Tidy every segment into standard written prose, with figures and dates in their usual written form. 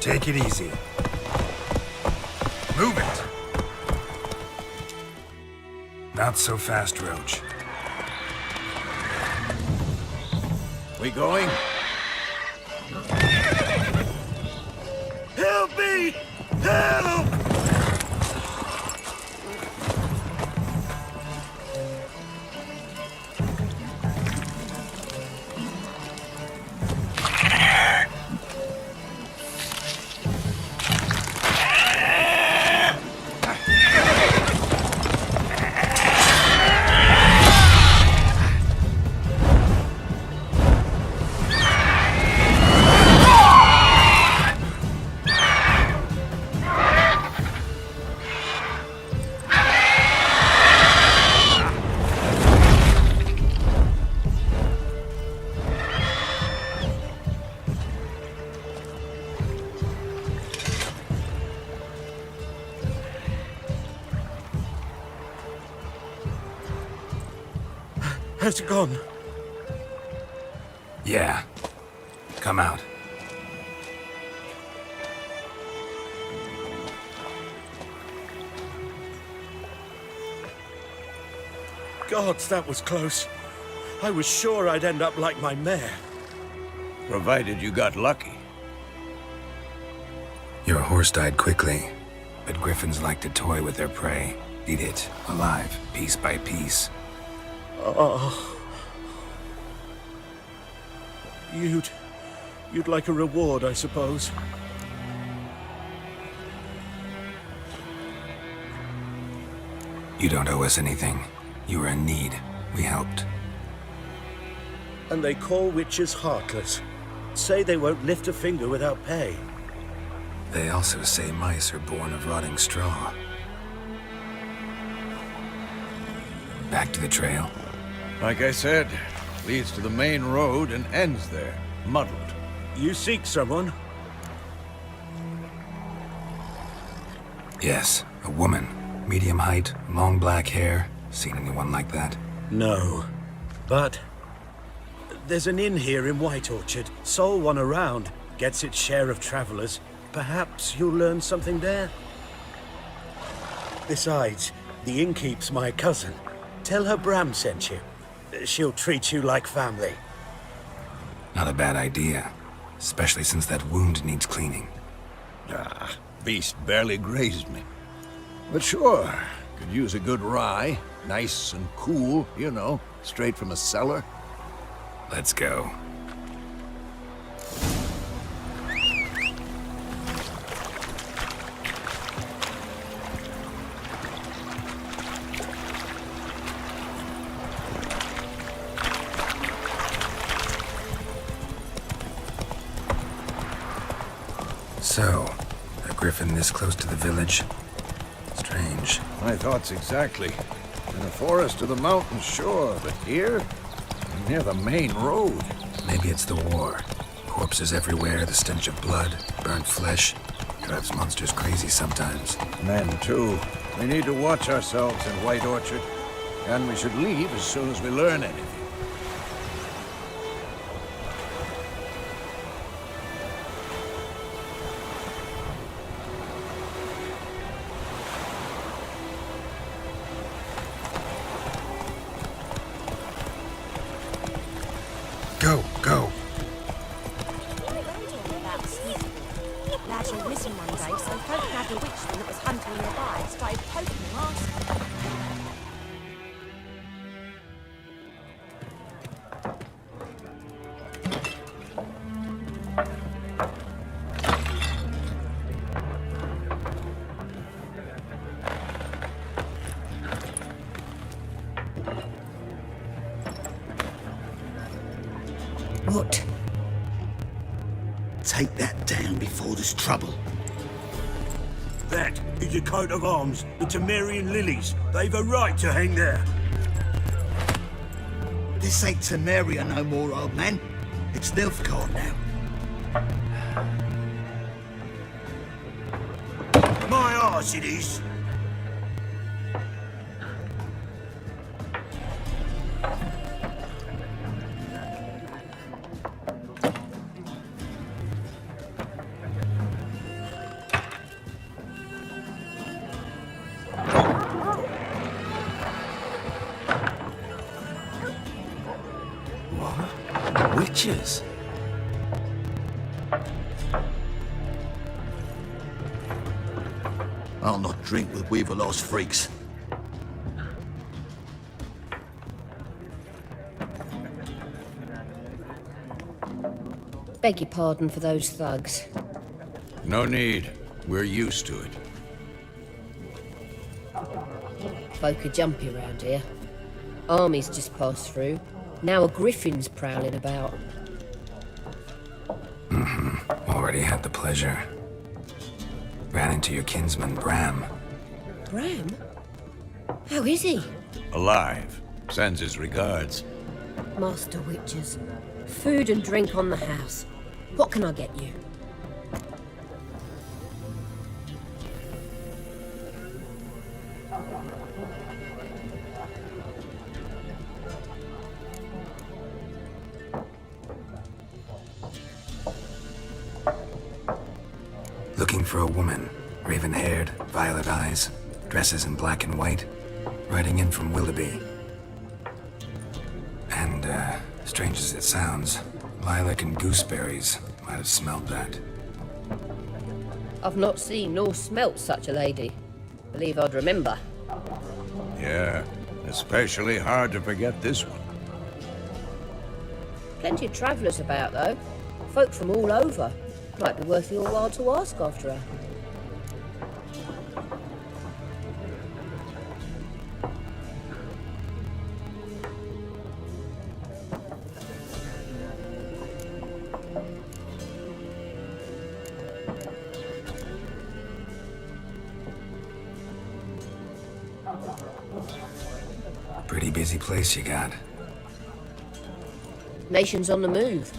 Take it easy. Move it! Not so fast, Roach. We going? Help me! Help! Has it gone? Yeah. Come out. Gods, that was close. I was sure I'd end up like my mare. Provided you got lucky. Your horse died quickly, but griffins like to toy with their prey. Eat it, alive, piece by piece. Oh. You'd like a reward, I suppose. You don't owe us anything. You were in need. We helped. And they call witches heartless. Say they won't lift a finger without pay. They also say mice are born of rotting straw. Back to the trail. Like I said, leads to the main road and ends there, muddled. You seek someone? Yes, a woman. Medium height, long black hair. Seen anyone like that? No. But there's an inn here in White Orchard. Sole one around. Gets its share of travelers. Perhaps you'll learn something there? Besides, the innkeep's my cousin. Tell her Bram sent you. She'll treat you like family. Not a bad idea. Especially since that wound needs cleaning. Beast barely grazed me. But sure, could use a good rye. Nice and cool, you know, straight from a cellar. Let's go. So, a griffin this close to the village? Strange. My thoughts exactly. In the forest or the mountains, sure, but here? Near the main road. Maybe it's the war. Corpses everywhere, the stench of blood, burnt flesh. Drives monsters crazy sometimes. Men, too. We need to watch ourselves in White Orchard. And we should leave as soon as we learn anything. Go, go. Lads were missing one day, so folk had a witchman that was hunting nearby and started poking and asking. What? Take that down before there's trouble. That is a coat of arms, the Temerian lilies. They've a right to hang there. This ain't Temeria no more, old man. It's Nilfgaard now. My arse it is. witches. I'll not drink with Weaverlost freaks. Beg your pardon for those thugs. No need. We're used to it. Folk are jumpy around here. Armies just passed through. Now a griffin's prowling about. Already had the pleasure. Ran into your kinsman, Bram. Bram? How is he? Alive. Sends his regards. Master Witches. Food and drink on the house. What can I get you? Looking for a woman. Raven-haired, violet eyes, dresses in black and white. Riding in from Willoughby. And, strange as it sounds, lilac and gooseberries might have smelled that. I've not seen nor smelt such a lady. Believe I'd remember. Yeah, especially hard to forget this one. Plenty of travellers about, though. Folk from all over. Might be worth your while to ask after her. Pretty busy place you got. Nations on the move.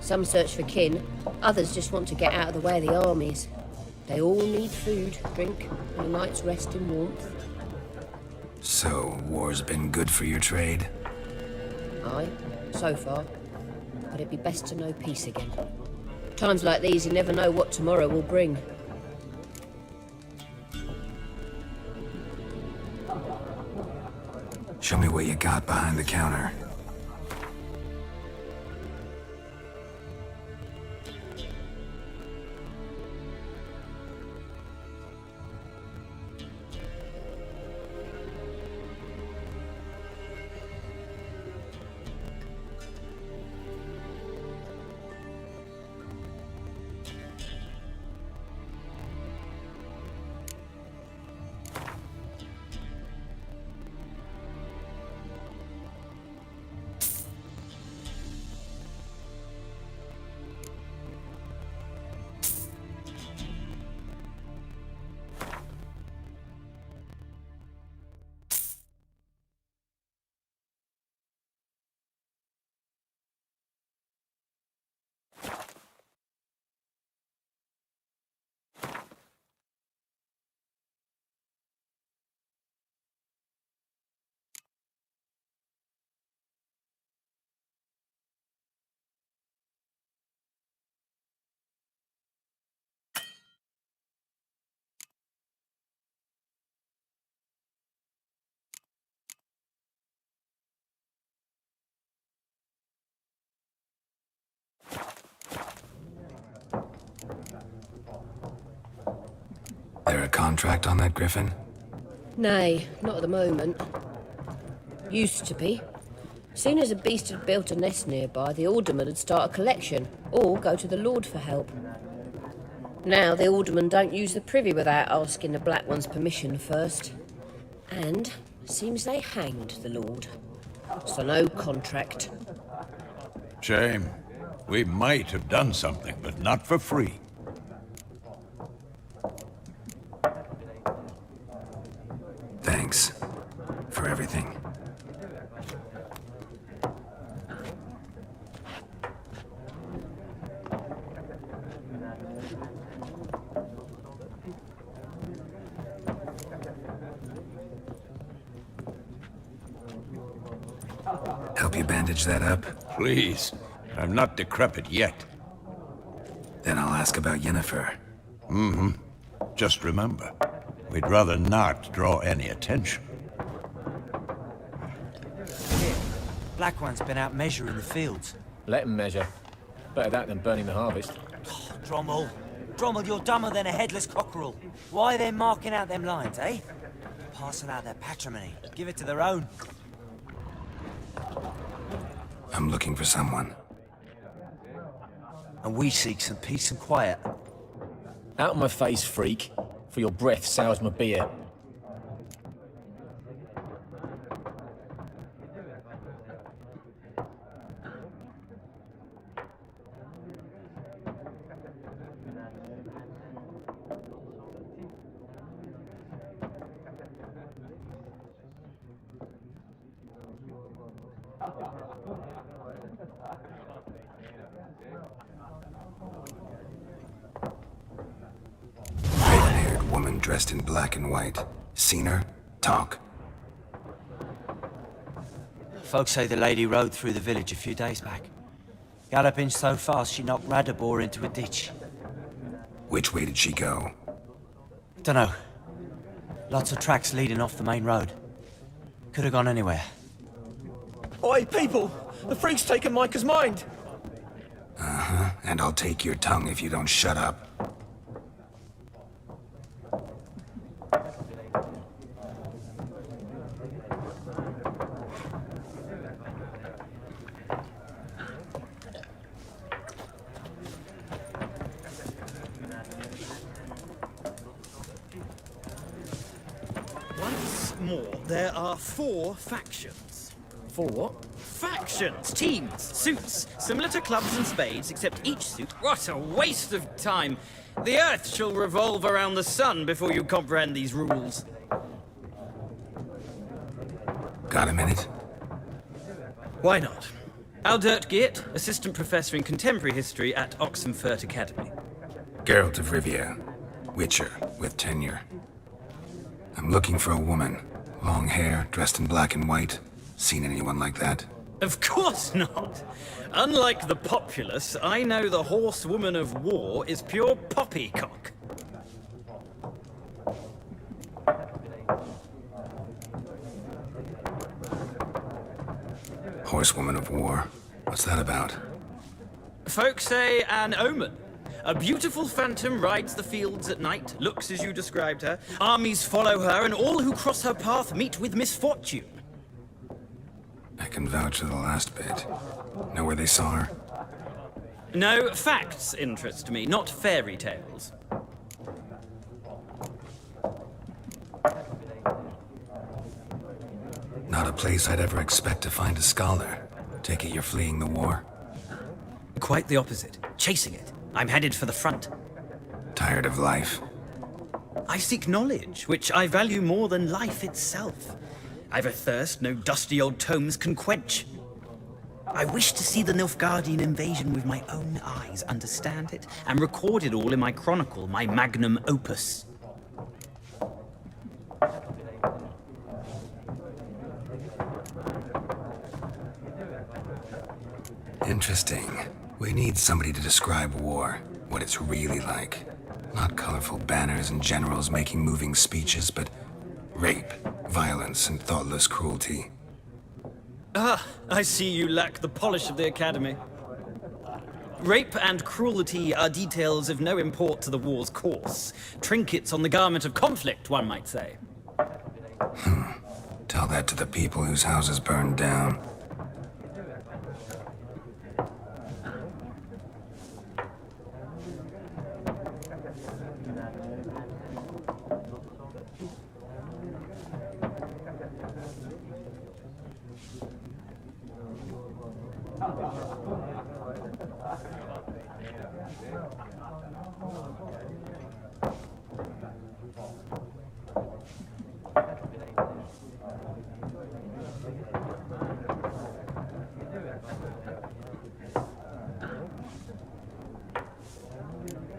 Some search for kin, others just want to get out of the way of the armies. They all need food, drink, and a night's rest in warmth. So, war's been good for your trade? Aye, so far. But it'd be best to know peace again. Times like these, you never know what tomorrow will bring. Show me what you got behind the counter. There a contract on that griffin? Nay, not at the moment. Used to be. Soon as a beast had built a nest nearby, the alderman would start a collection, or go to the Lord for help. Now the alderman don't use the privy without asking the Black One's permission first. And seems they hanged the Lord. So no contract. Shame. We might have done something, but not for free. Thanks for everything. Help you bandage that up? Please. I'm not decrepit yet. Then I'll ask about Yennefer. Just remember, we'd rather not draw any attention. Black One's been out measuring the fields. Let them measure. Better that than burning the harvest. Drommel. Drommel, you're dumber than a headless cockerel. Why are they marking out them lines, eh? Passing out their patrimony. Give it to their own. I'm looking for someone. And we seek some peace and quiet. Out of my face, freak. For your breath sours my beer. Raven-haired woman dressed in black and white. Seen her? Talk. Folks say the lady rode through the village a few days back. Galloping so fast she knocked Radabor into a ditch. Which way did she go? Dunno. Lots of tracks leading off the main road. Could have gone anywhere. Oi, people! The freak's taken Micah's mind! And I'll take your tongue if you don't shut up. Once more, there are 4 factions. For what? Factions, teams, suits, similar to clubs and spades, except each suit... What a waste of time! The Earth shall revolve around the sun before you comprehend these rules. Got a minute? Why not? Aldert Geert, Assistant Professor in Contemporary History at Oxenfurt Academy. Geralt of Rivia. Witcher, with tenure. I'm looking for a woman. Long hair, dressed in black and white. Seen anyone like that? Of course not! Unlike the populace, I know the horsewoman of war is pure poppycock. Horsewoman of war. What's that about? Folks say an omen. A beautiful phantom rides the fields at night, looks as you described her. Armies follow her, and all who cross her path meet with misfortune. I can vouch for the last bit. Know where they saw her? No, facts interest me, not fairy tales. Not a place I'd ever expect to find a scholar. Take it you're fleeing the war? Quite the opposite. Chasing it. I'm headed for the front. Tired of life? I seek knowledge, which I value more than life itself. I've a thirst no dusty old tomes can quench. I wish to see the Nilfgaardian invasion with my own eyes, understand it, and record it all in my chronicle, my magnum opus. Interesting. We need somebody to describe war, what it's really like. Not colorful banners and generals making moving speeches, but rape, violence, and thoughtless cruelty. Ah, I see you lack the polish of the Academy. Rape and cruelty are details of no import to the war's course. Trinkets on the garment of conflict, one might say. Tell that to the people whose houses burned down.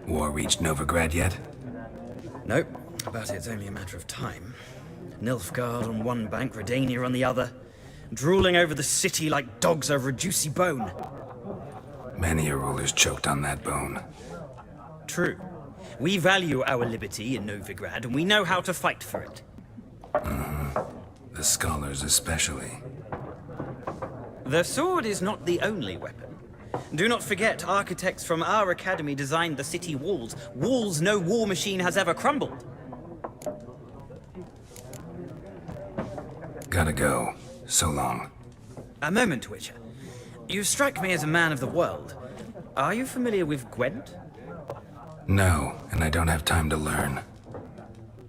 War reached Novigrad yet? Nope, but it's only a matter of time. Nilfgaard on one bank, Redania on the other, drooling over the city like dogs over a juicy bone. Many a ruler's choked on that bone. True. We value our liberty in Novigrad, and we know how to fight for it. The scholars especially. The sword is not the only weapon. Do not forget, architects from our academy designed the city walls. Walls no war machine has ever crumbled. Gotta go. So long. A moment, Witcher. You strike me as a man of the world. Are you familiar with Gwent? No, and I don't have time to learn.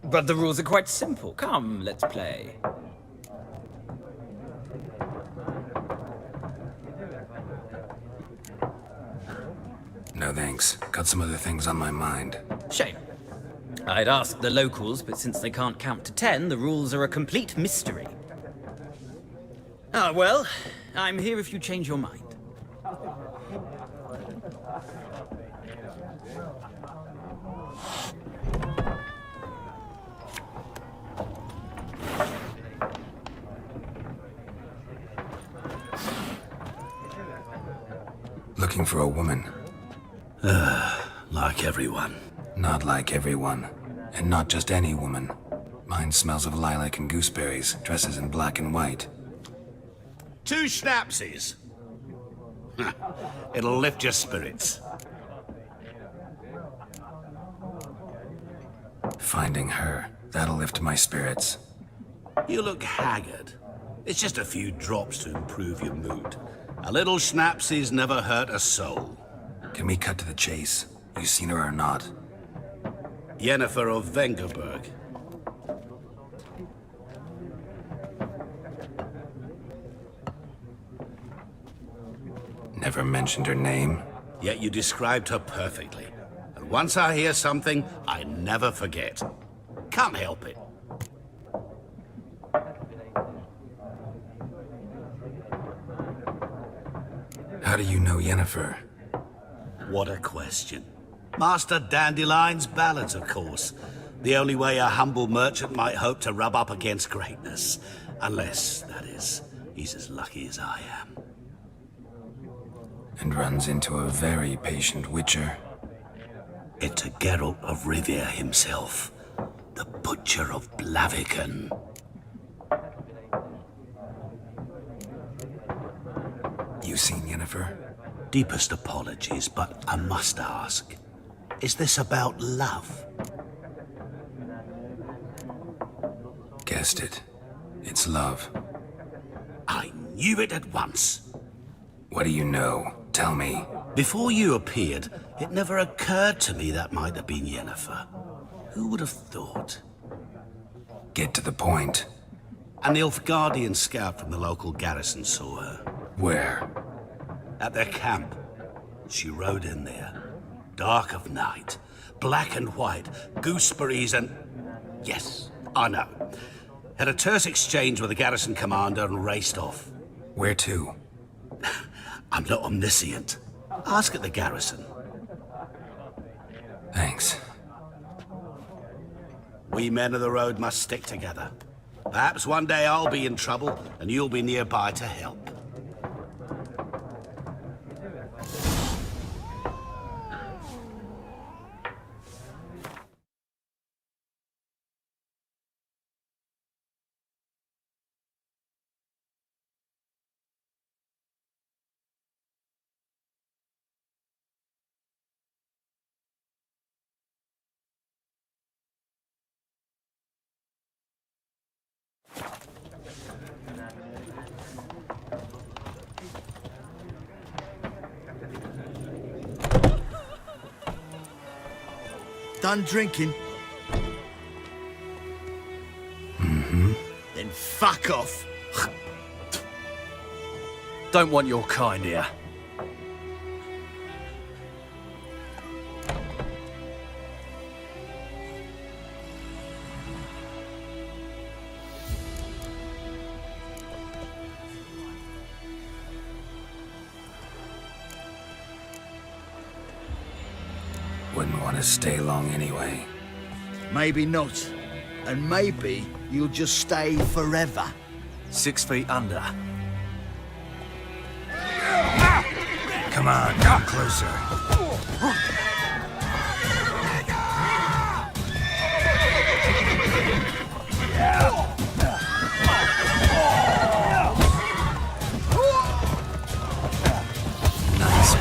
But the rules are quite simple. Come, let's play. No thanks. Got some other things on my mind. Shame. I'd ask the locals, but since they can't count to 10, the rules are a complete mystery. Ah, well, I'm here if you change your mind. Looking for a woman. Like everyone. Not like everyone. And not just any woman. Mine smells of lilac and gooseberries, dresses in black and white. 2 schnapsies. It'll lift your spirits. Finding her, that'll lift my spirits. You look haggard. It's just a few drops to improve your mood. A little schnapsies never hurt a soul. Can we cut to the chase? You seen her or not? Yennefer of Vengerberg. Never mentioned her name. Yet you described her perfectly. And once I hear something, I never forget. Can't help it. How do you know Yennefer? What a question. Master Dandelion's ballads, of course. The only way a humble merchant might hope to rub up against greatness. Unless, that is, he's as lucky as I am. And runs into a very patient witcher. Into Geralt of Rivia himself. The Butcher of Blaviken. You seen Yennefer? Deepest apologies, but I must ask. Is this about love? Guessed it. It's love. I knew it at once. What do you know? Tell me. Before you appeared, it never occurred to me that might have been Yennefer. Who would have thought? Get to the point. An Nilfgaardian scout from the local garrison saw her. Where? At their camp. She rode in there. Dark of night. Black and white. Gooseberries and... Yes, I know. Had a terse exchange with the garrison commander and raced off. Where to? I'm not omniscient. Ask at the garrison. Thanks. We men of the road must stick together. Perhaps one day I'll be in trouble and you'll be nearby to help. Done drinking? Mm-hmm. Then fuck off. Don't want your kind here. Wouldn't want to stay long anyway. Maybe not. And maybe you'll just stay forever. 6 feet under. Come on, come closer. Nice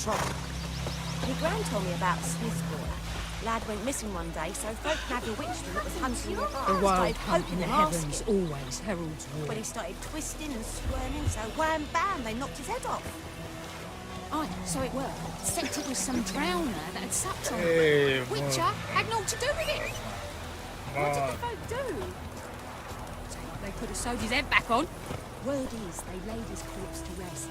trouble? My gran told me about Smith's boy. Lad went missing one day, so folk nabbed a witchman that was hunting nearby. The wild Started hunt in poking the and heavens asking. always heralds war. When he started twisting and squirming, so wham bam, they knocked his head off. Aye, so it were. Except it was some drowner that had supped on him. Witcher had naught to do with it. What did the folk do? They could have sewed his head back on. Word is, they laid his corpse to rest.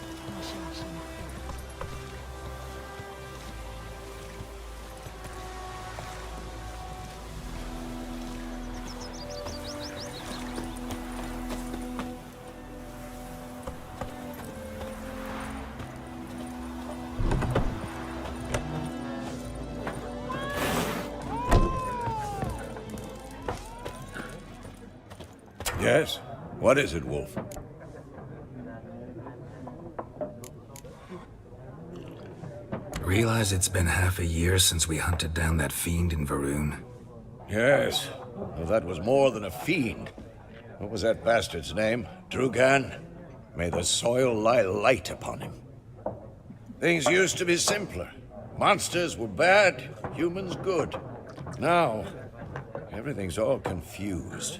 Yes? What is it, Wolf? Realize it's been half a year since we hunted down that fiend in Varun? Yes. Well, that was more than a fiend. What was that bastard's name? Drugan? May the soil lie light upon him. Things used to be simpler. Monsters were bad, humans good. Now, everything's all confused.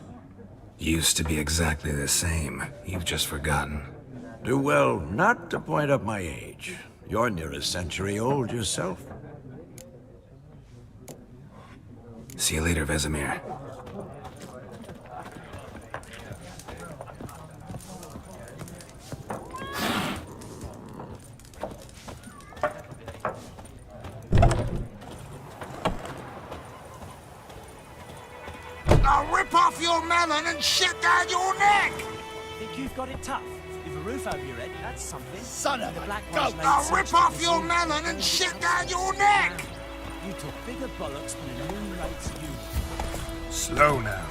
Used to be exactly the same. You've just forgotten. Do well not to point up my age. You're near a century old yourself. See you later, Vesemir. I'll rip off your melon and shit down your neck! Think you've got it tough? With a roof over your head, that's something. Son of The a black goat! one's made I'll such rip off a your zoo. melon and shit down your neck! You took bigger bollocks than a moon rates you. Slow now.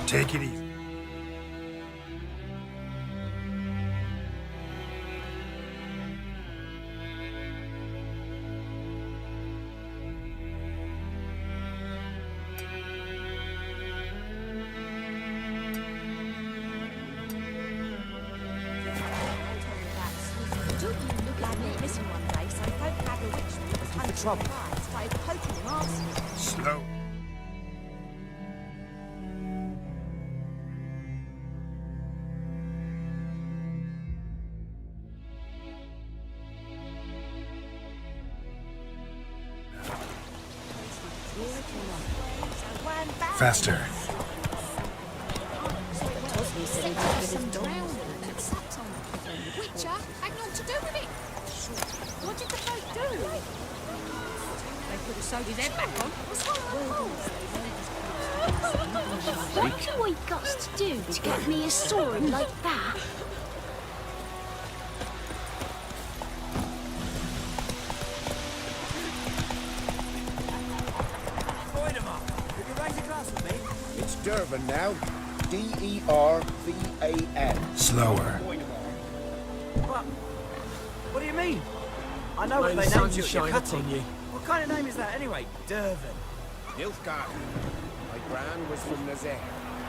Take it easy. Lad went missing one day, so folk nabbed a witchman that was hunting trouble. nearby. Started poking and asking. Slow. Faster. Tosby said he was with Some his dog. drowner that had supped on him. Witcher had naught to do with it. What did the folk do? They could have sewed his head back on. What do I got to do to get me a sword like that? Point 'em up. You can raise a glass with me. It's Dervan now. D-E-R-V-A-N. Slower. What do you mean? I know what May they the sun named you at your shine cutting. upon you. What kind of name is that anyway? Dervan. Nilfgaard. My gran was from Nazaire.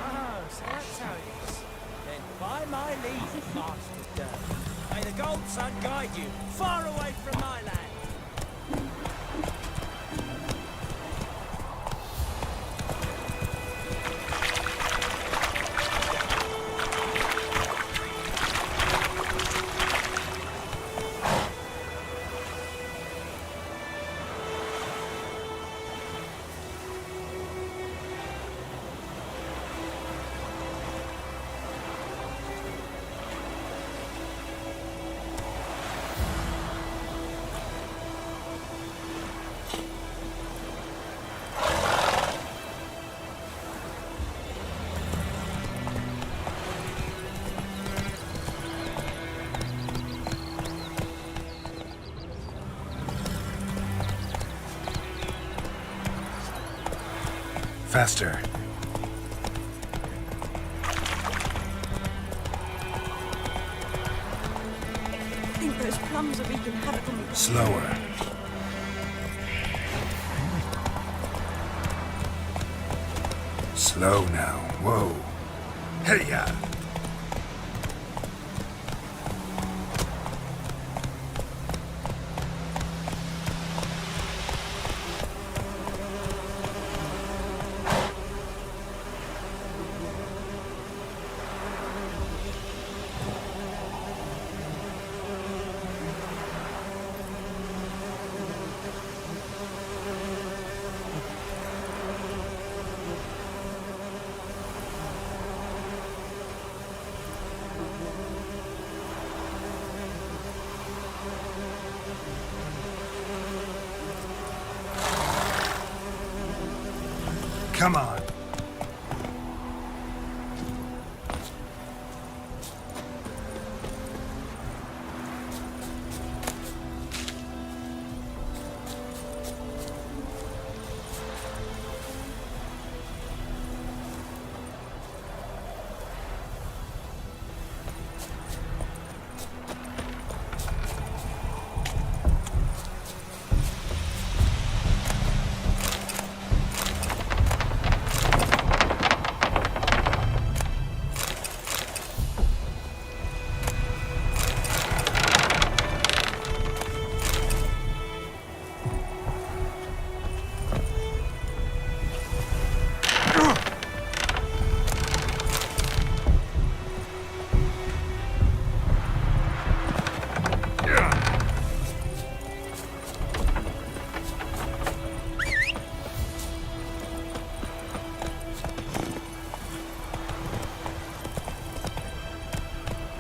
Oh, so that's how it is. Then by my leave, Master Dervan. May the gold sun guide you far away from my land. Faster. I think those plums are wreaking havoc on me. Slower. Slow now. Whoa. Hey-ya! Come on.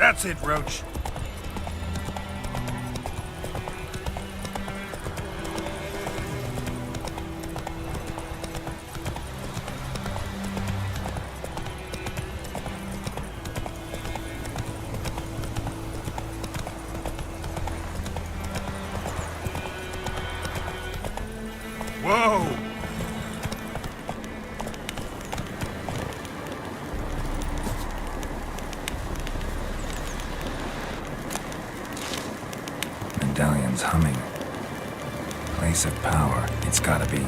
That's it, Roach. Whoa! Medallion's humming. Place of power, it's gotta be.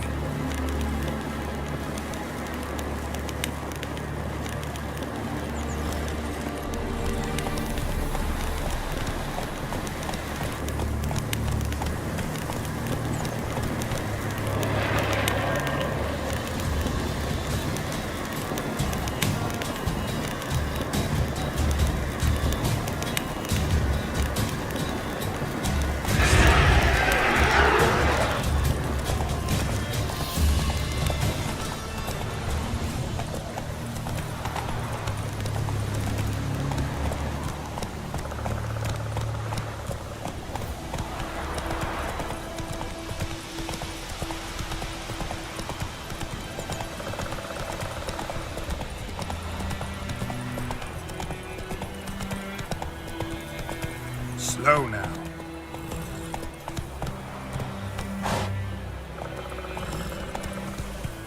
Slow now.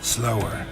Slower.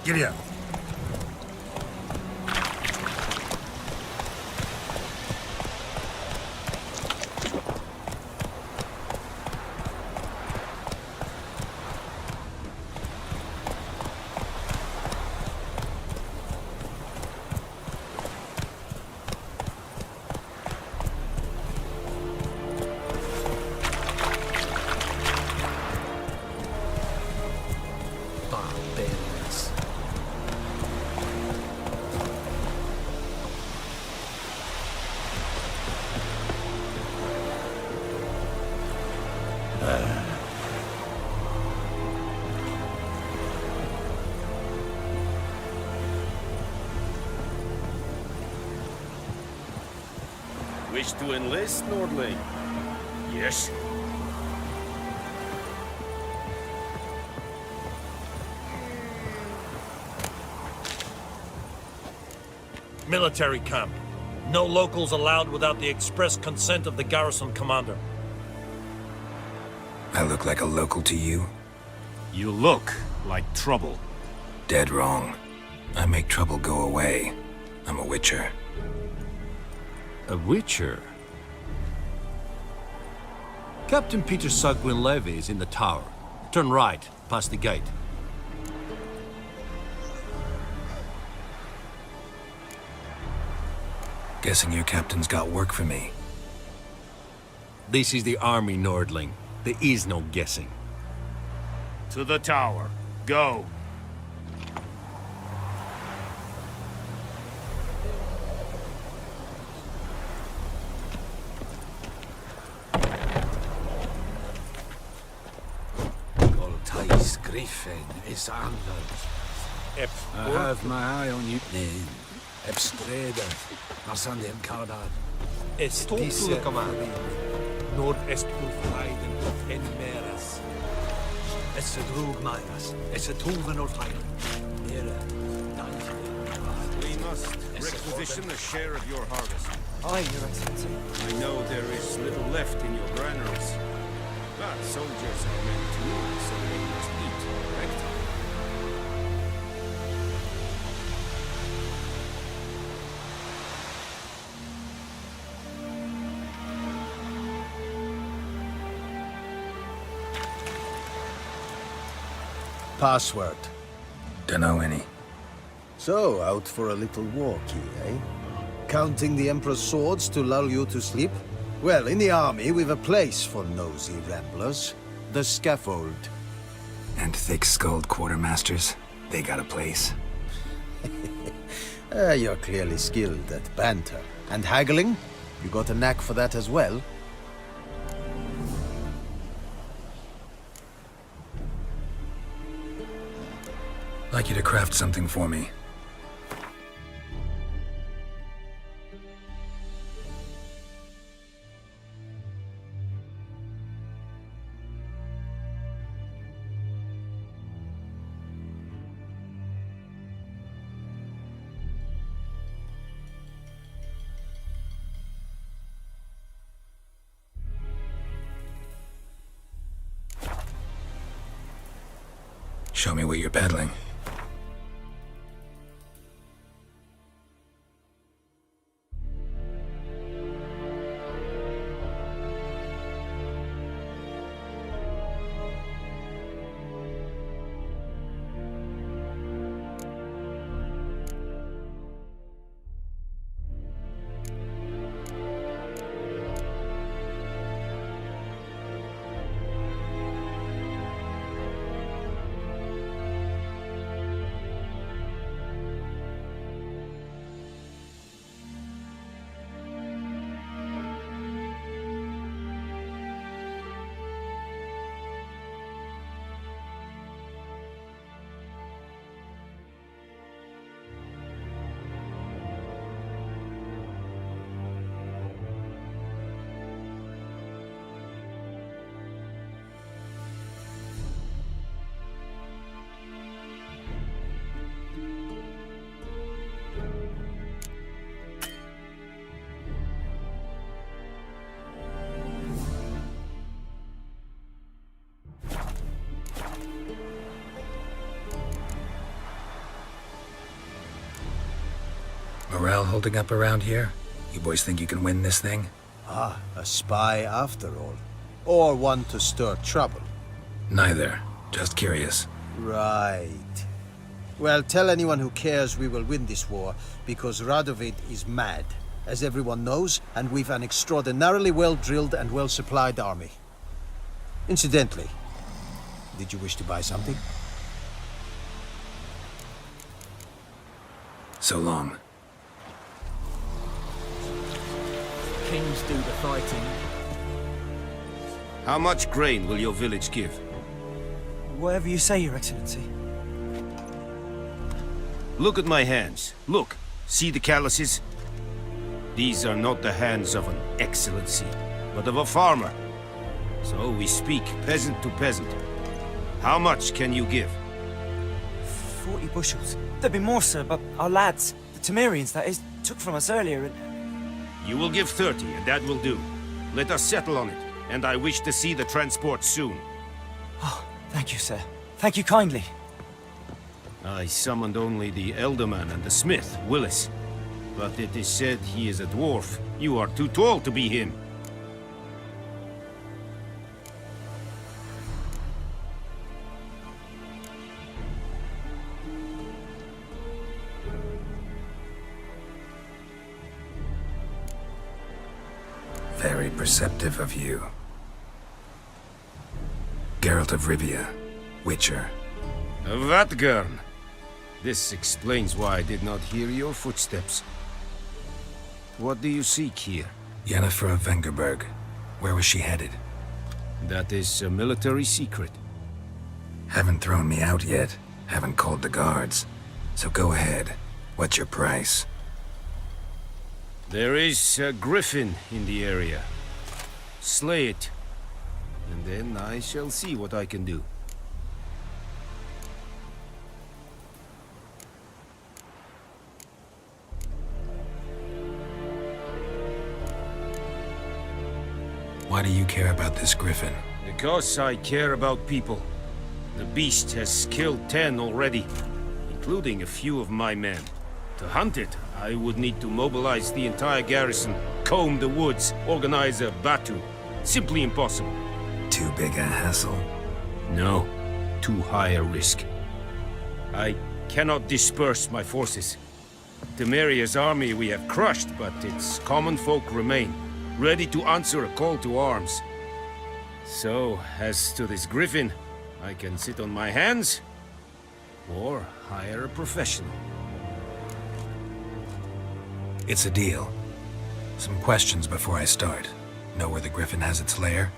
Giddy up. Barbarians. Wish to enlist, Nordling? Yes? Military camp. No locals allowed without the express consent of the garrison commander. I look like a local to you? You look like trouble. Dead wrong. I make trouble go away. I'm a witcher. A witcher? Captain Peter Sugwin Levy is in the tower. Turn right, past the gate. Guessing your captain's got work for me. This is the army, Nordling. There is no guessing. To the tower. Go. Goltais Griffin is Anvil. I have my eye on you. Ebstreda, Marsandian Kardar. Estopul commander. Nord-est Ulfreiden of Enmeras. Es a drug Myras. Es a Tulvan or Thailand. We must requisition a share of your harvest. Aye, Your Excellency. I know there is little left in your granaries. But soldiers are men too, so they must eat, correct? Password. Dunno any. So, out for a little walkie, eh? Counting the Emperor's swords to lull you to sleep? Well, in the army, we've a place for nosy ramblers. The scaffold. And thick-skulled quartermasters? They got a place. You're clearly skilled at banter. And haggling? You got a knack for that as well? Like you to craft something for me. Show me what you're peddling. morale holding up around here? You boys think you can win this thing? Ah, a spy after all. Or one to stir trouble. Neither. Just curious. Right. Well, tell anyone who cares we will win this war, because Radovid is mad, as everyone knows, and we've an extraordinarily well-drilled and well-supplied army. Incidentally, did you wish to buy something? So long. Kings do the fighting. How much grain will your village give? Whatever you say, Your Excellency. Look at my hands. Look. See the calluses? These are not the hands of an excellency, but of a farmer. So we speak peasant to peasant. How much can you give? 40 bushels. There'd be more, sir, but our lads, the Temerians, that is, took from us earlier and... You will give 30, and that will do. Let us settle on it, and I wish to see the transport soon. Oh, thank you, sir. Thank you kindly. I summoned only the Elderman and the smith, Willis. But it is said he is a dwarf. You are too tall to be him. Very perceptive of you. Geralt of Rivia, Witcher. Vatgern! This explains why I did not hear your footsteps. What do you seek here? Yennefer of Vengerberg. Where was she headed? That is a military secret. Haven't thrown me out yet. Haven't called the guards. So go ahead. What's your price? There is a griffin in the area. Slay it. And then I shall see what I can do. Why do you care about this griffin? Because I care about people. The beast has killed 10 already, including a few of my men. To hunt it, I would need to mobilize the entire garrison, comb the woods, organize a batu. Simply impossible. Too big a hassle? No, too high a risk. I cannot disperse my forces. Temeria's army we have crushed, but its common folk remain, ready to answer a call to arms. So, as to this griffin, I can sit on my hands, or hire a professional. It's a deal. Some questions before I start. Know where the griffin has its lair?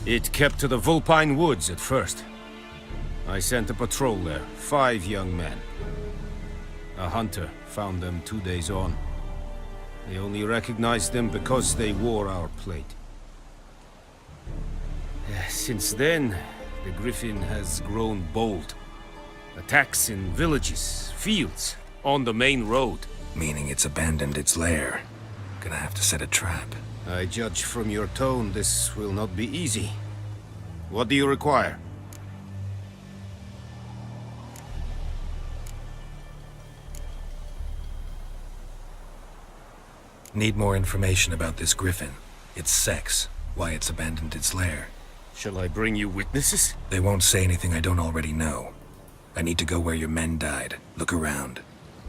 It kept to the Vulpine Woods at first. I sent a patrol there, 5 young men. A hunter found them 2 days on. They only recognized them because they wore our plate. Since then, the griffin has grown bold. Attacks in villages, fields, on the main road. Meaning it's abandoned its lair. Gonna have to set a trap. I judge from your tone this will not be easy. What do you require? Need more information about this griffin. Its sex, why it's abandoned its lair. Shall I bring you witnesses? They won't say anything I don't already know. I need to go where your men died. Look around.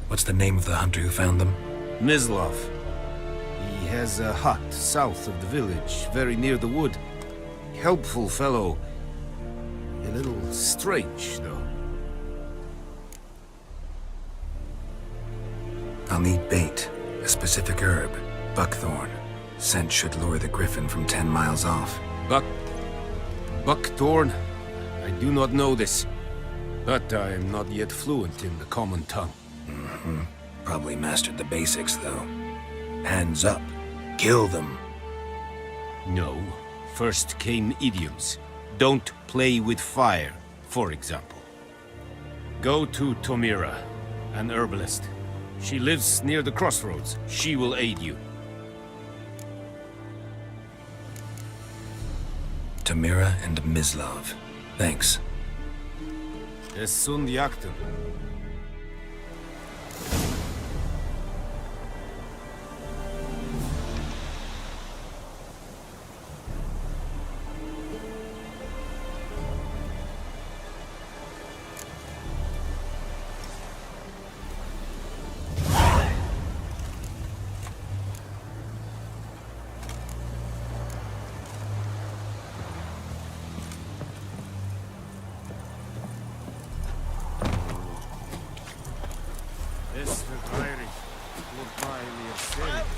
What's the name of the hunter who found them? Mislov. He has a hut south of the village, very near the wood. Helpful fellow. A little strange, though. I'll need bait. A specific herb. Buckthorn. Scent should lure the griffin from 10 miles off. Buckthorn? I do not know this. But I am not yet fluent in the common tongue. Mm-hmm. Probably mastered the basics, though. Hands up. Kill them. No. First came idioms. Don't play with fire, for example. Go to Tomira, an herbalist. She lives near the crossroads. She will aid you. Tomira and Mislov. Thanks. Es sunt jakten.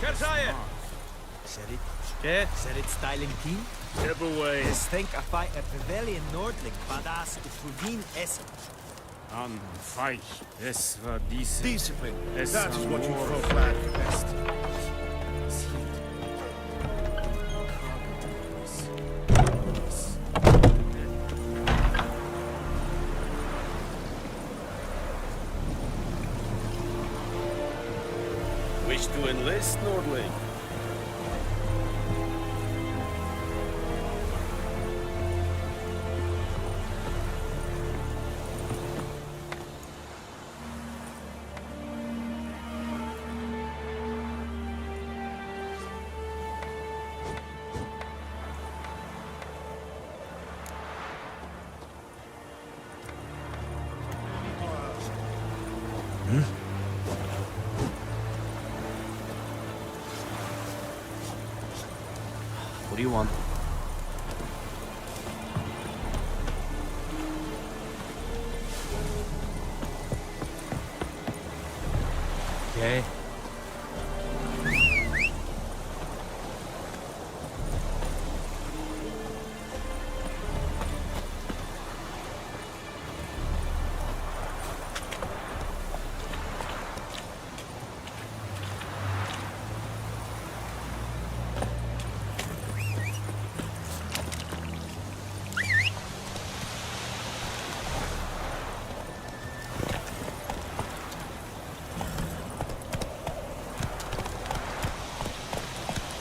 Said it. Yeah. Said it styling team. Step away. Es think a fight a Pavilion Nordling, Badas Ufugin Essen. An feich. Es war diese. Discipline. Es That is what you amor. folk lack best. Wish to enlist, Nordling? What do you want? Okay.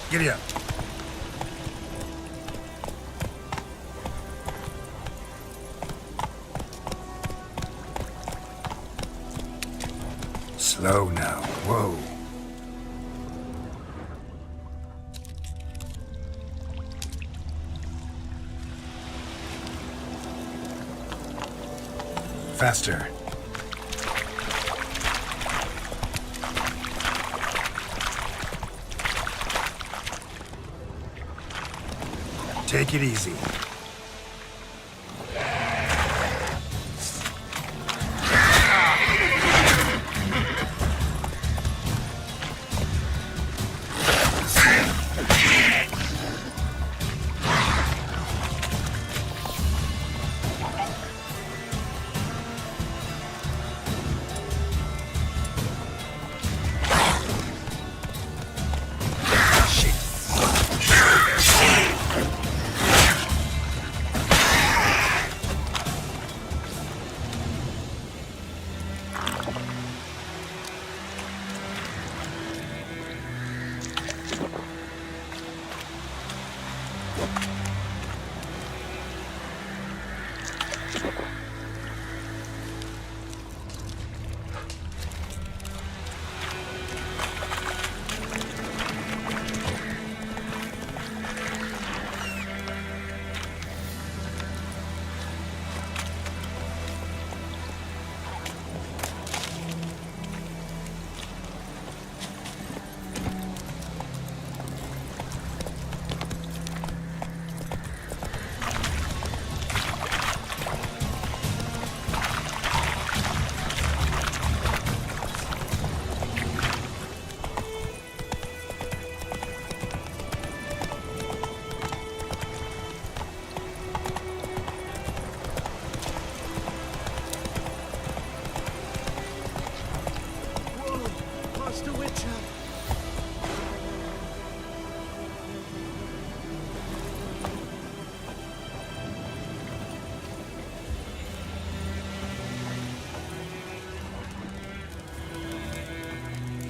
Giddy up. Slow now. Whoa. Faster. Take it easy.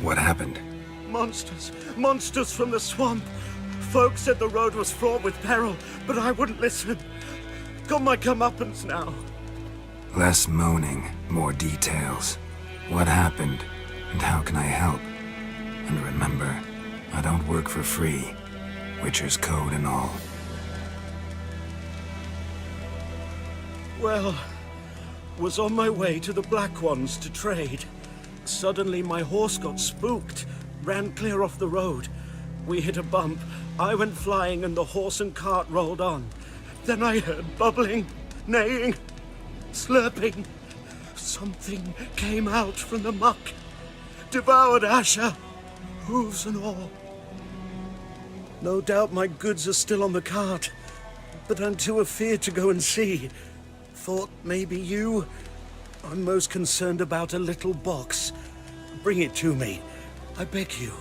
What happened? Monsters! Monsters from the swamp! Folks said the road was fraught with peril, but I wouldn't listen. Got my comeuppance now. Less moaning, more details. What happened, and how can I help? And remember, I don't work for free. Witcher's code and all. Well, was on my way to the Black Ones to trade. Suddenly my horse got spooked, ran clear off the road. We hit a bump, I went flying and the horse and cart rolled on. Then I heard bubbling, neighing, slurping. Something came out from the muck, devoured Asher. hooves and all. No doubt my goods are still on the cart, but I'm too afeard to go and see. Thought maybe you... I'm most concerned about a little box. Bring it to me, I beg you.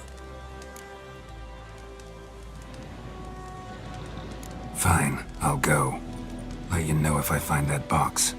Fine, I'll go. Let you know if I find that box.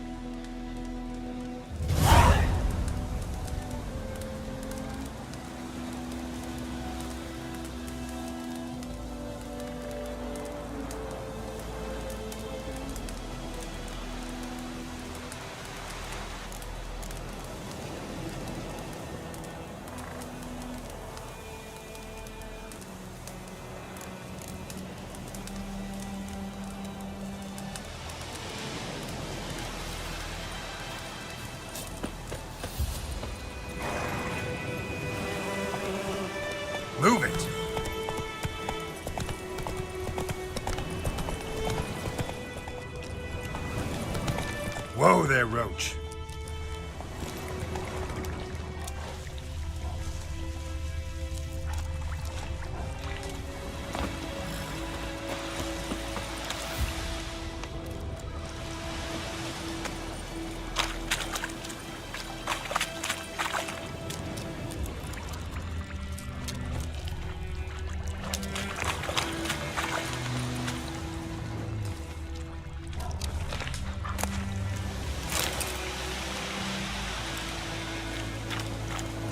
Move it! Whoa there, Roach.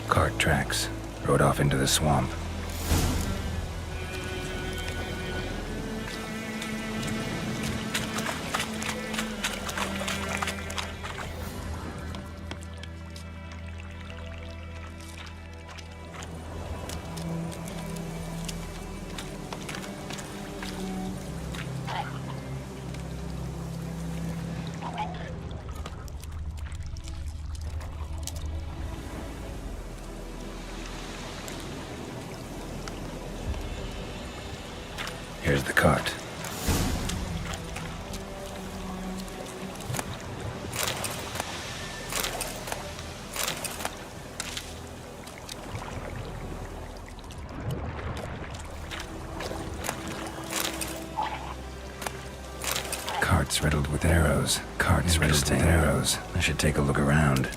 Cart tracks. Rode off into the swamp. Here's the cart. Cart's riddled with arrows. Cart's riddled with arrows. I should take a look around.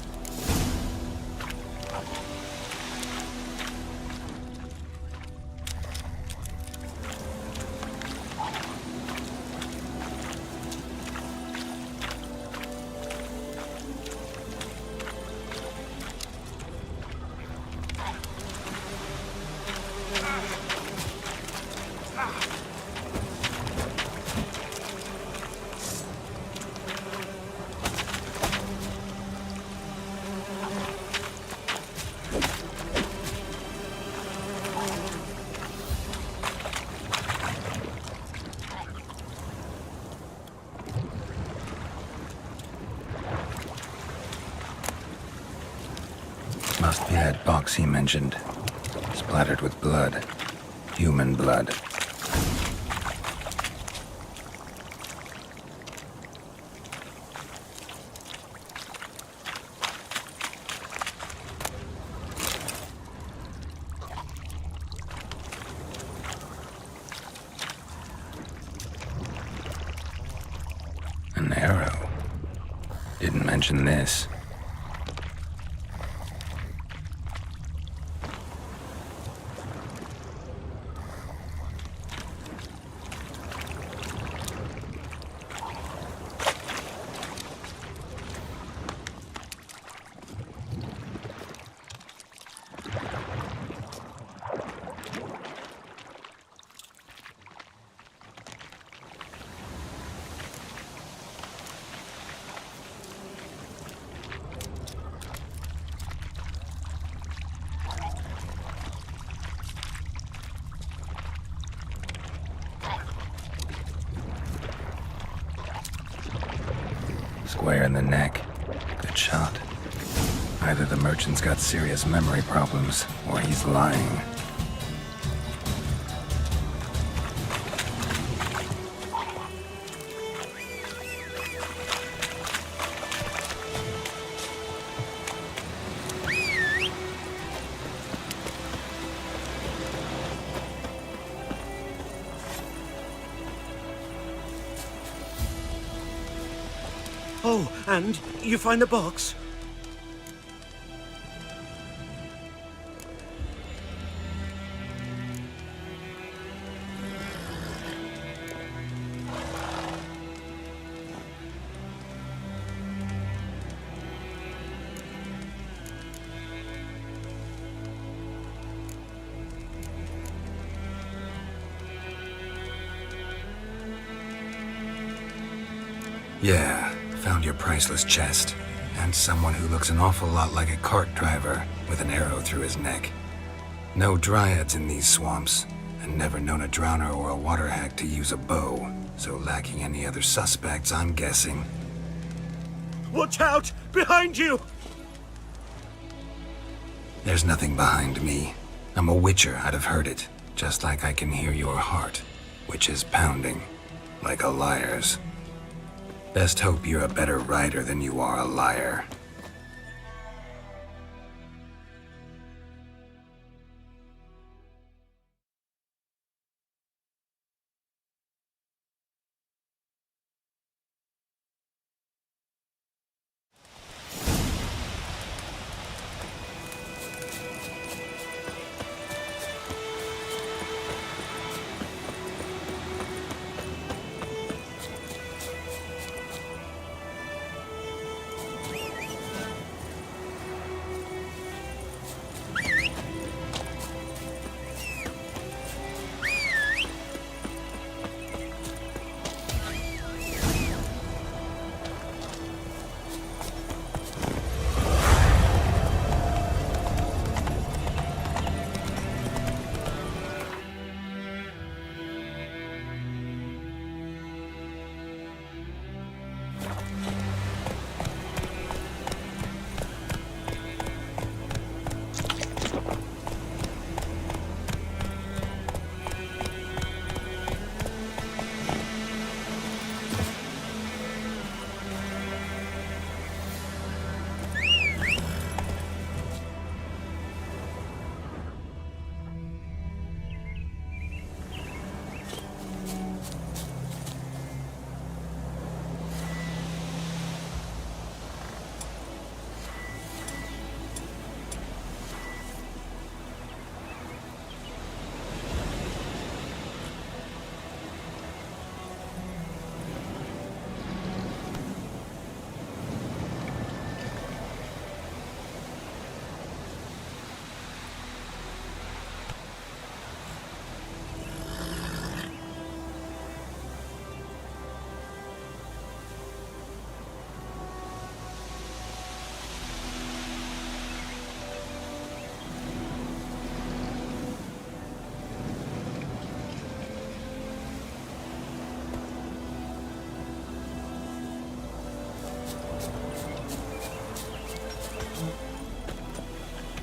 Must be that box he mentioned. Splattered with blood. Human blood. An arrow. Didn't mention this. Square in the neck. Good shot. Either the merchant's got serious memory problems, or he's lying. Oh, and you find the box? Yeah, found your priceless chest. And someone who looks an awful lot like a cart driver with an arrow through his neck. No dryads in these swamps, and never known a drowner or a water hack to use a bow. So lacking any other suspects, I'm guessing. Watch out! Behind you! There's nothing behind me. I'm a witcher, I'd have heard it. Just like I can hear your heart, which is pounding, like a liar's. Best hope you're a better rider than you are a liar.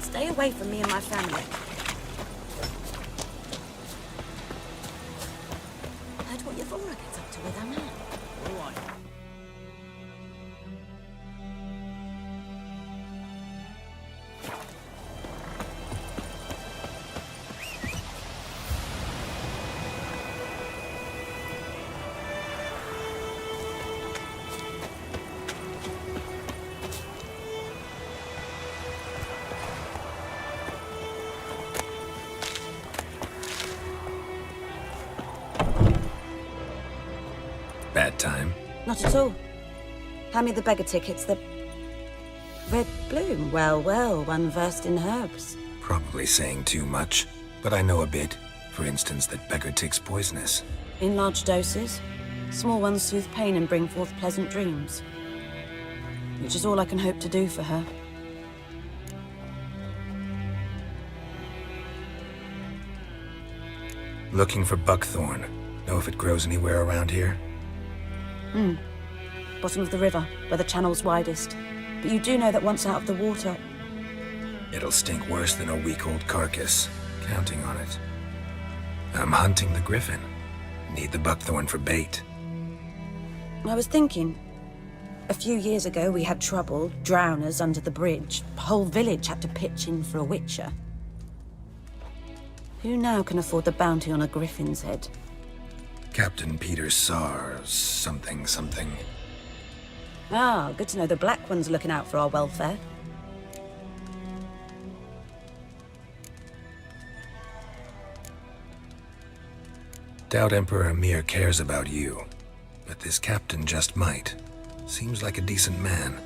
Stay away from me and my family. Heard what your Vora gets up to with her man. All right. Bad time? Not at all. Hand me the beggar tickets, the red bloom. Well, well, one versed in herbs. Probably saying too much, but I know a bit. For instance, that beggar tick's poisonous. In large doses. Small ones soothe pain and bring forth pleasant dreams. Which is all I can hope to do for her. Looking for buckthorn. Know if it grows anywhere around here? Bottom of the river, where the channel's widest. But you do know that once out of the water... It'll stink worse than a week-old carcass. Counting on it. I'm hunting the griffin. Need the buckthorn for bait. I was thinking... A few years ago we had trouble, drowners under the bridge. The whole village had to pitch in for a witcher. Who now can afford the bounty on a griffin's head? Captain Peter Sar, something. Ah, good to know the Black One's looking out for our welfare. Doubt Emperor Amir cares about you, but this captain just might. Seems like a decent man.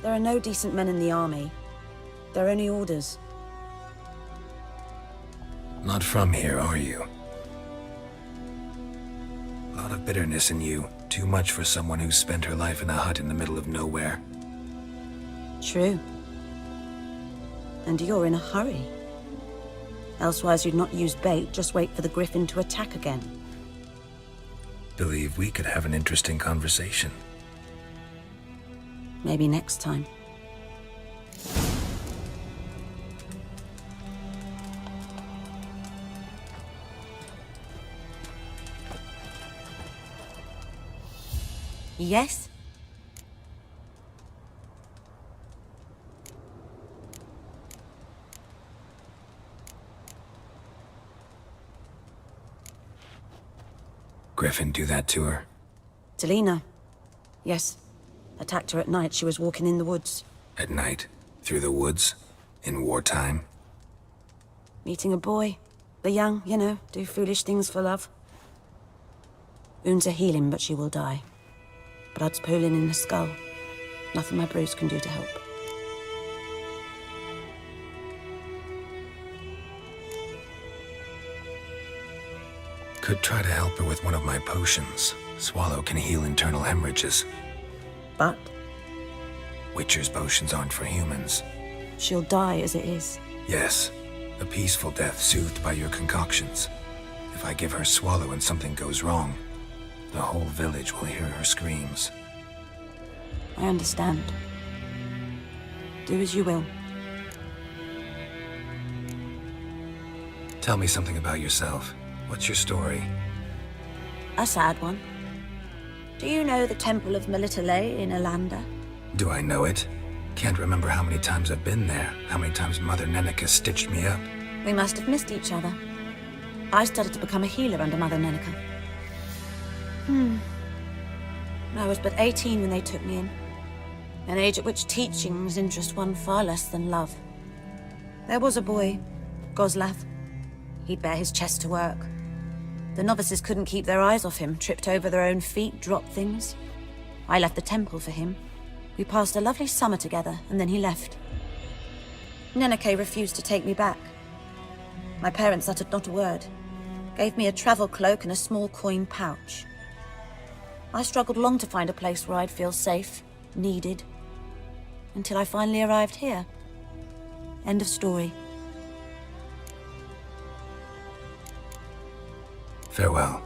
There are no decent men in the army. They're only orders. Not from here, are you? A lot of bitterness in you. Too much for someone who spent her life in a hut in the middle of nowhere. True. And you're in a hurry. Elsewise you'd not use bait, just wait for the griffin to attack again. Believe we could have an interesting conversation. Maybe next time. Yes? Griffin do that to her? Delina. Yes. Attacked her at night. She was walking in the woods. At night? Through the woods? In wartime? Meeting a boy. The young, you know, do foolish things for love. Wounds are healing, but she will die. Blood's pooling in her skull. Nothing my bruise can do to help. Could try to help her with one of my potions. Swallow can heal internal hemorrhages. But? Witcher's potions aren't for humans. She'll die as it is. Yes. A peaceful death soothed by your concoctions. If I give her Swallow and something goes wrong, the whole village will hear her screams. I understand. Do as you will. Tell me something about yourself. What's your story? A sad one. Do you know the Temple of Melitele in Alanda? Do I know it? Can't remember how many times I've been there, how many times Mother Nenica stitched me up. We must have missed each other. I started to become a healer under Mother Nenica. I was but 18 when they took me in. An age at which teachings interest one far less than love. There was a boy, Goslav. He'd bear his chest to work. The novices couldn't keep their eyes off him, tripped over their own feet, dropped things. I left the temple for him. We passed a lovely summer together, and then he left. Nenike refused to take me back. My parents uttered not a word. Gave me a travel cloak and a small coin pouch. I struggled long to find a place where I'd feel safe, needed, until I finally arrived here. End of story. Farewell.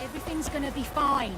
Everything's gonna be fine.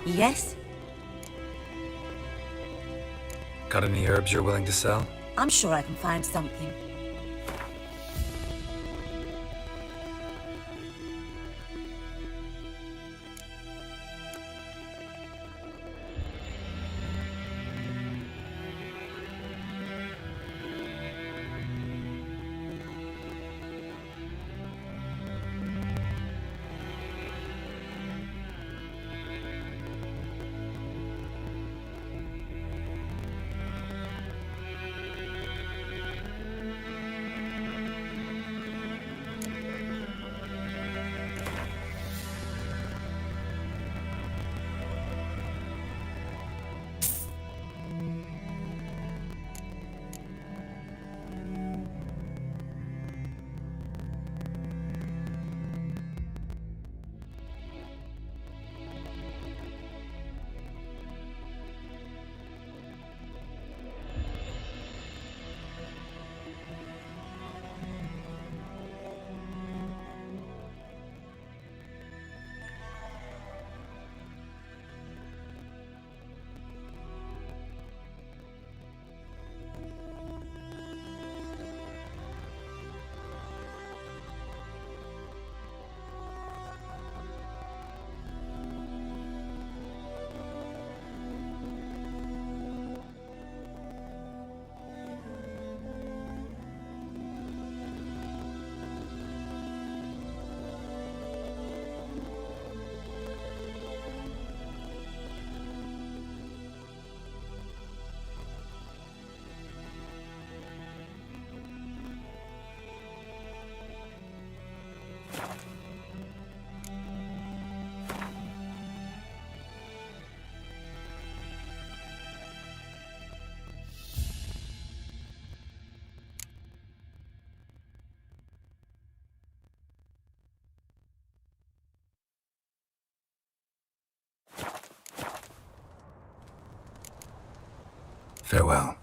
Yes? Got any herbs you're willing to sell? I'm sure I can find something. Farewell.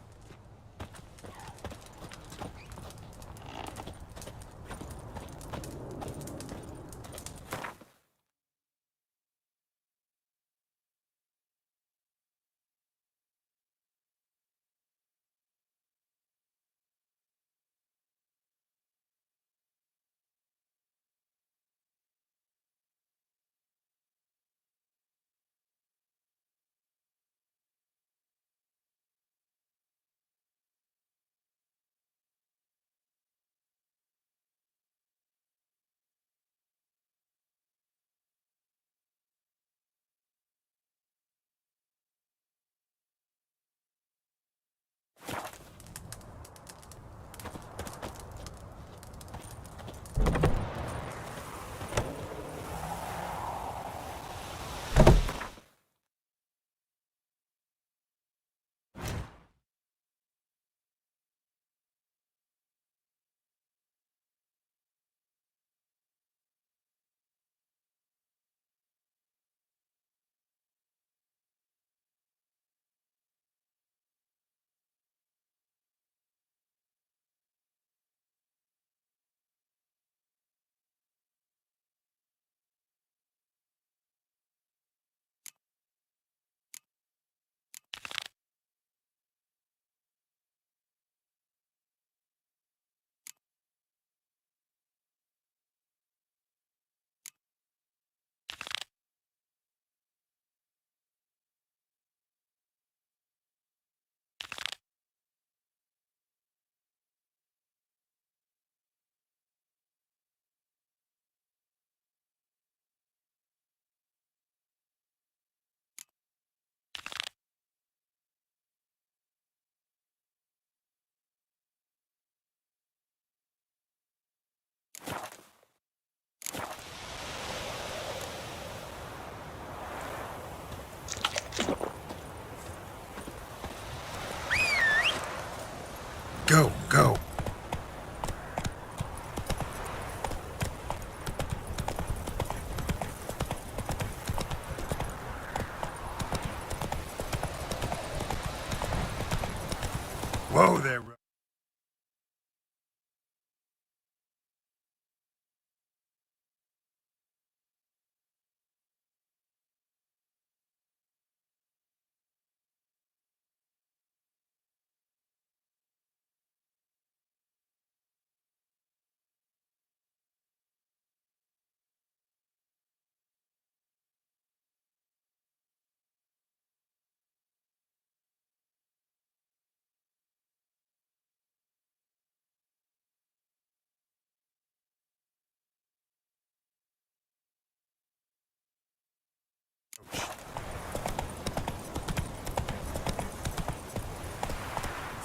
Go, go. Whoa there.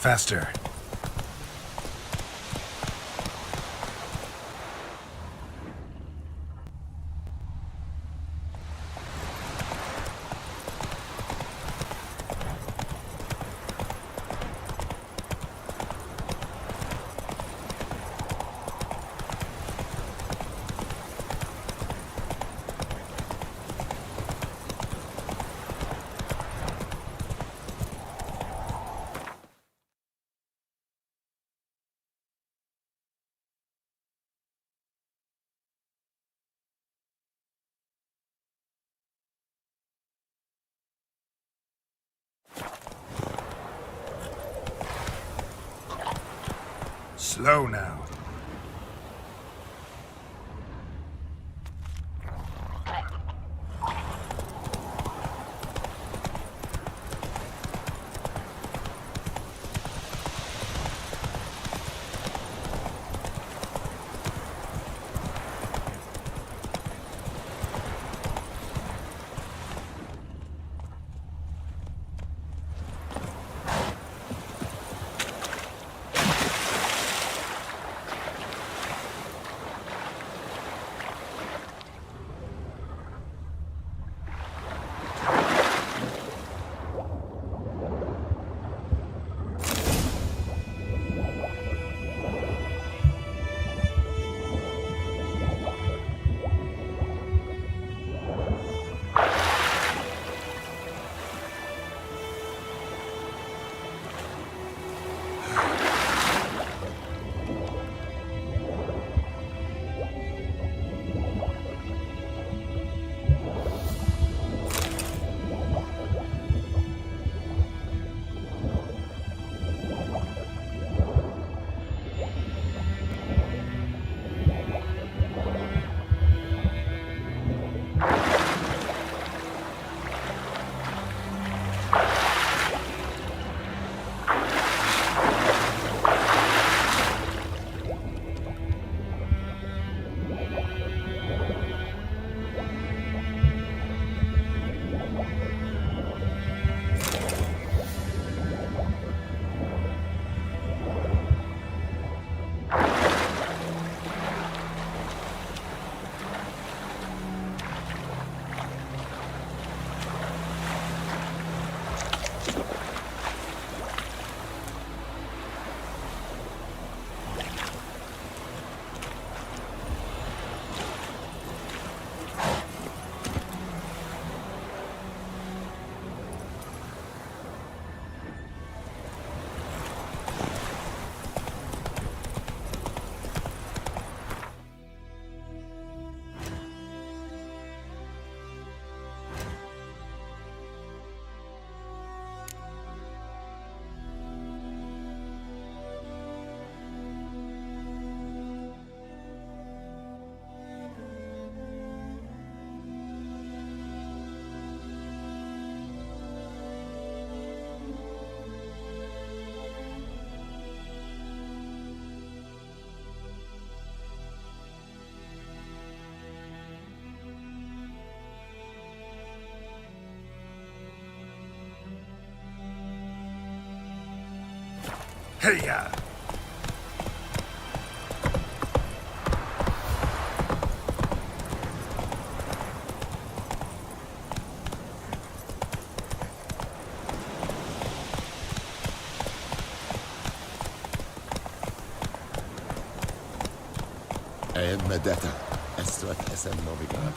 Faster. Slow now. Hey-ya! Medeta, esto es el novedad.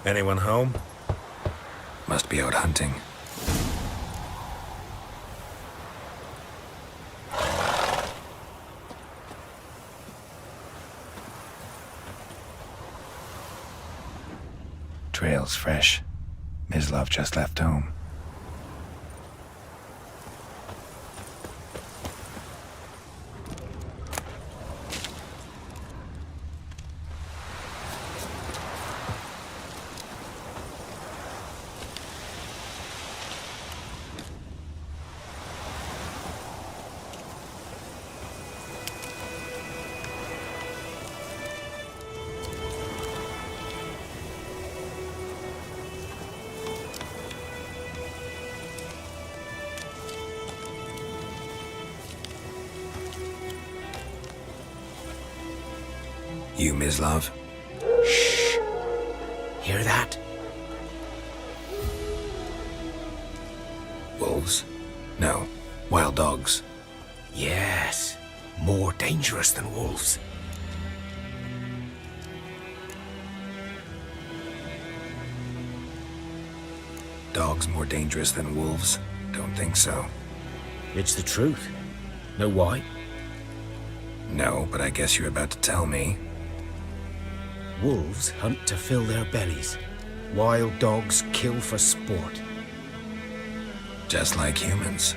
Anyone home? Must be out hunting. Trail's fresh. Mislov just left home. You, Mislov? Shh. Hear that? Wolves? No. Wild dogs. Yes. More dangerous than wolves. Dogs more dangerous than wolves? Don't think so. It's the truth. Know why? No, but I guess you're about to tell me. Wolves hunt to fill their bellies. Wild dogs kill for sport. Just like humans.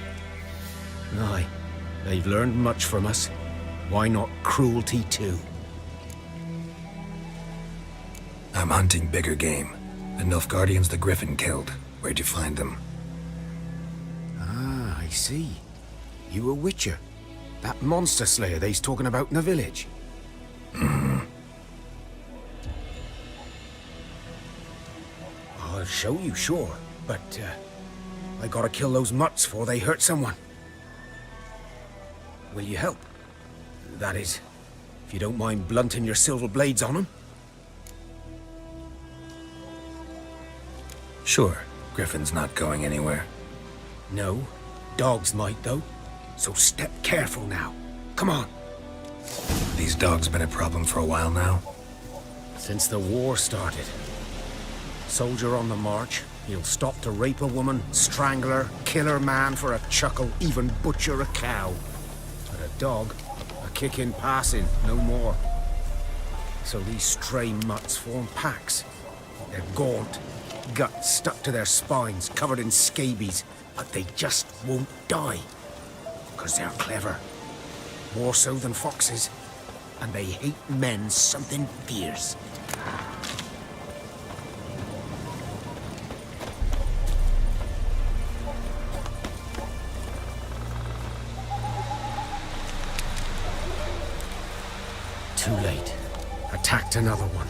Aye. They've learned much from us. Why not cruelty too? I'm hunting bigger game. The Nilfgaardians the Griffin killed. Where'd you find them? Ah, I see. You a witcher. That monster slayer they's talking about in the village. I'll show you, sure. But, I gotta kill those mutts before they hurt someone. Will you help? That is, if you don't mind blunting your silver blades on them. Sure. Griffin's not going anywhere. No. Dogs might, though. So step careful now. Come on. These dogs been a problem for a while now? Since the war started. Soldier on the march, he'll stop to rape a woman, strangle her, kill her man for a chuckle, even butcher a cow. But a dog, a kick in passing, no more. So these stray mutts form packs. They're gaunt, guts stuck to their spines, covered in scabies, but they just won't die. Because they're clever. More so than foxes. And they hate men something fierce. Too late. Attacked another one.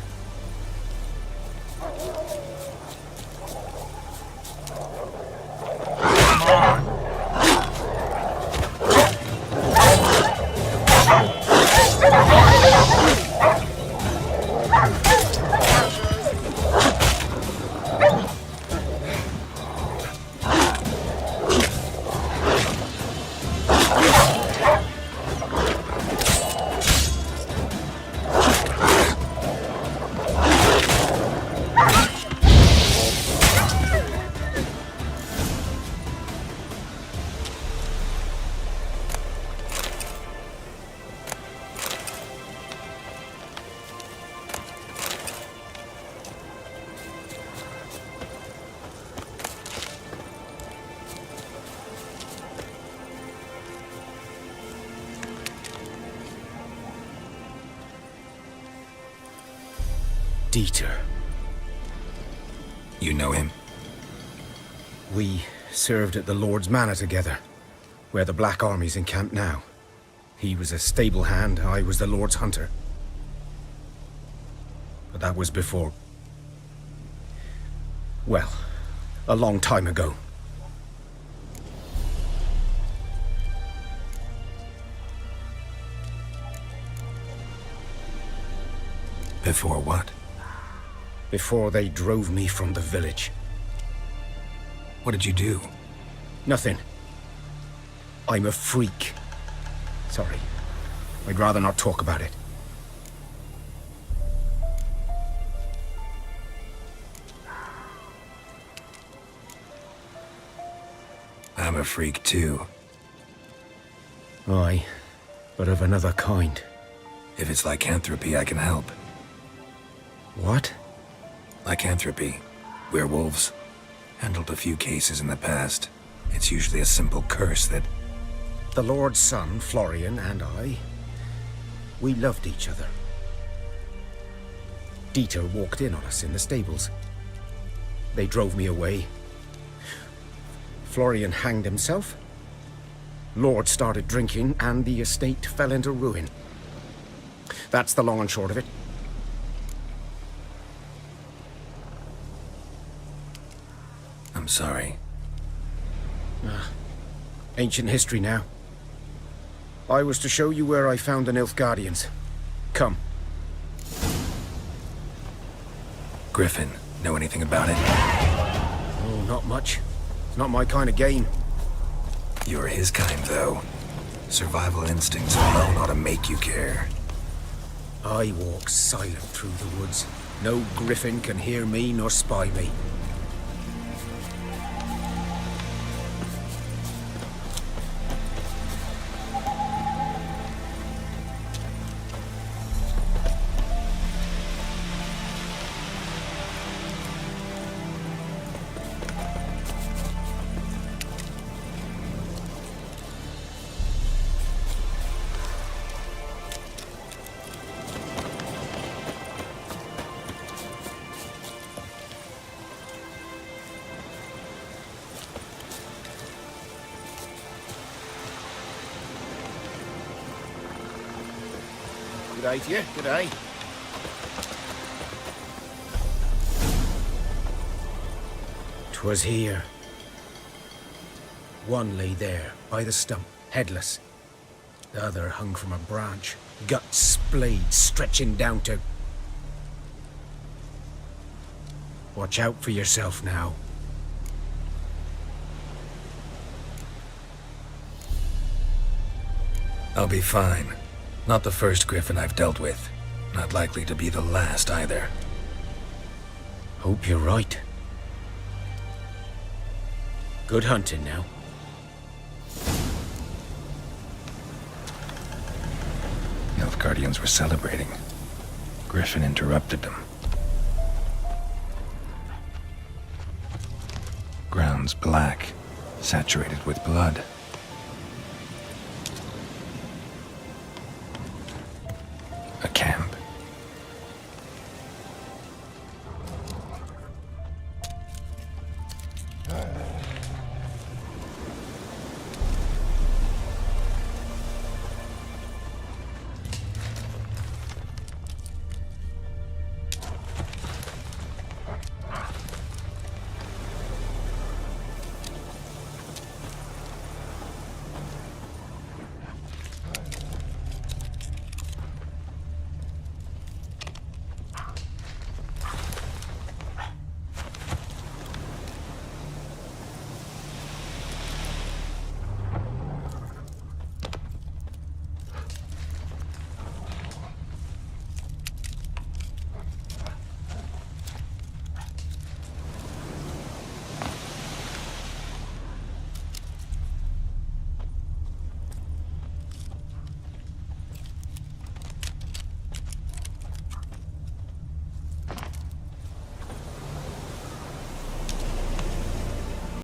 Dieter. You know him? We served at the Lord's Manor together, where the Black Army's encamped now. He was a stable hand, I was the Lord's hunter. But that was before... well, a long time ago. Before what? Before they drove me from the village. What did you do? Nothing. I'm a freak. Sorry. I'd rather not talk about it. I'm a freak too. Aye, but of another kind. If it's lycanthropy, I can help. What? Lycanthropy. Werewolves. Handled a few cases in the past. It's usually a simple curse that... The Lord's son, Florian, and I, we loved each other. Dieter walked in on us in the stables. They drove me away. Florian hanged himself. Lord started drinking, and the estate fell into ruin. That's the long and short of it. I'm sorry. Ancient history now. I was to show you where I found the Nilfgaardians. Come. Griffin, know anything about it? Oh, not much. It's not my kind of game. You're his kind, though. Survival instincts alone ought to make you care. I walk silent through the woods. No griffin can hear me nor spy me. Good day to you. Good day. "'Twas here. One lay there, by the stump, headless. The other hung from a branch, guts splayed, stretching down to... Watch out for yourself now. I'll be fine. Not the first griffin I've dealt with. Not likely to be the last either. Hope you're right. Good hunting now. Nilfgaardians were celebrating. Griffin interrupted them. Ground's black, saturated with blood.